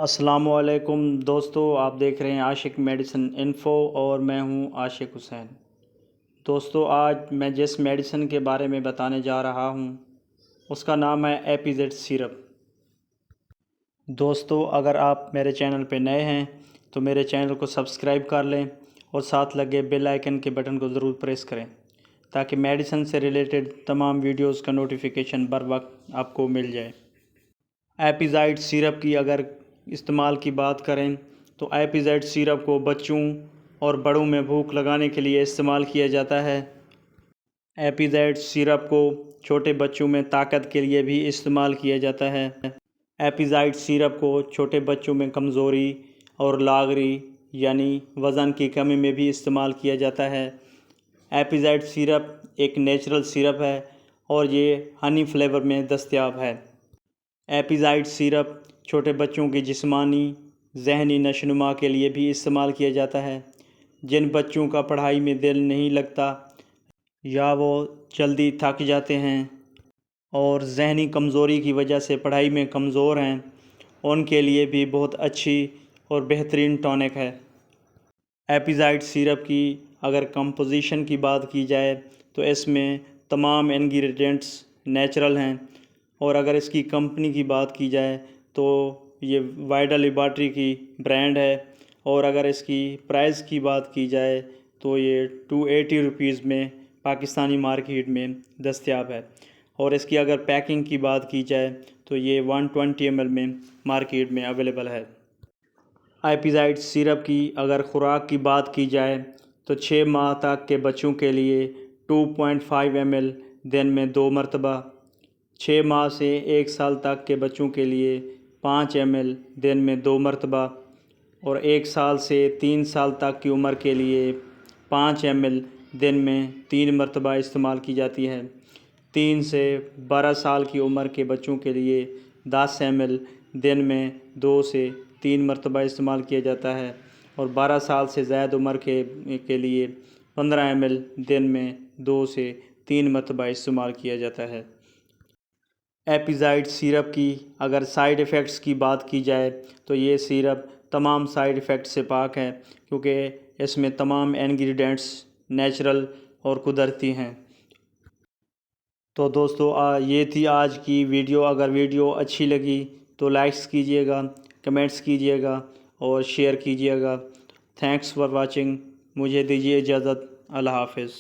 السلام علیکم دوستو، آپ دیکھ رہے ہیں عاشق میڈیسن انفو اور میں ہوں عاشق حسین۔ دوستو، آج میں جس میڈیسن کے بارے میں بتانے جا رہا ہوں اس کا نام ہے ایپیزیڈ سیرپ۔ دوستو، اگر آپ میرے چینل پہ نئے ہیں تو میرے چینل کو سبسکرائب کر لیں اور ساتھ لگے بیل آئیکن کے بٹن کو ضرور پریس کریں تاکہ میڈیسن سے ریلیٹڈ تمام ویڈیوز کا نوٹیفیکیشن بر وقت آپ کو مل جائے۔ ایپیزائڈ سیرپ کی اگر استعمال کی بات کریں تو ایپیزائڈ سیرپ کو بچوں اور بڑوں میں بھوک لگانے کے لیے استعمال کیا جاتا ہے۔ ایپیزائڈ سیرپ کو چھوٹے بچوں میں طاقت کے لیے بھی استعمال کیا جاتا ہے۔ ایپیزائڈ سیرپ کو چھوٹے بچوں میں کمزوری اور لاغری یعنی وزن کی کمی میں بھی استعمال کیا جاتا ہے۔ ایپیزائڈ سیرپ ایک نیچرل سیرپ ہے اور یہ ہنی فلیور میں دستیاب ہے۔ ایپیزائڈ سیرپ چھوٹے بچوں کی جسمانی ذہنی نشوونما کے لیے بھی استعمال کیا جاتا ہے۔ جن بچوں کا پڑھائی میں دل نہیں لگتا یا وہ جلدی تھک جاتے ہیں اور ذہنی کمزوری کی وجہ سے پڑھائی میں کمزور ہیں، ان کے لیے بھی بہت اچھی اور بہترین ٹونک ہے۔ ایپیزائڈ سیرپ کی اگر کمپوزیشن کی بات کی جائے تو اس میں تمام انگریڈینٹس نیچرل ہیں، اور اگر اس کی کمپنی کی بات کی جائے تو یہ وائڈا لیبارٹری کی برانڈ ہے، اور اگر اس کی پرائز کی بات کی جائے تو یہ 280 روپیز میں پاکستانی مارکیٹ میں دستیاب ہے، اور اس کی اگر پیکنگ کی بات کی جائے تو یہ 120 ml میں مارکیٹ میں اویلیبل ہے۔ ایپیزائڈ سیرپ کی اگر خوراک کی بات کی جائے تو 6 ماہ تک کے بچوں کے لیے 2.5 ml دن میں 2 مرتبہ، 6 ماہ سے 1 سال تک کے بچوں کے لیے 5 ml دن میں 2 مرتبہ، اور 1 سال سے 3 سال تک کی عمر کے لیے 5 ml دن میں 3 مرتبہ استعمال کی جاتی ہے۔ 3 سے 12 سال کی عمر کے بچوں کے لیے 10 ml دن میں 2 سے 3 مرتبہ استعمال کیا جاتا ہے، اور 12 سال سے زائد عمر کے لیے 15 ml دن میں 2 سے 3 مرتبہ استعمال کیا جاتا ہے۔ ایپیزائڈ سیرپ کی اگر سائیڈ ایفیکٹس کی بات کی جائے تو یہ سیرپ تمام سائیڈ ایفیکٹس سے پاک ہے، کیونکہ اس میں تمام انگریڈینٹس نیچرل اور قدرتی ہیں۔ تو دوستو، یہ تھی آج کی ویڈیو۔ اگر ویڈیو اچھی لگی تو لائکس کیجئے گا، کمنٹس کیجئے گا اور شیئر کیجئے گا۔ Thanks for watching. مجھے دیجیے اجازت۔ اللہ حافظ۔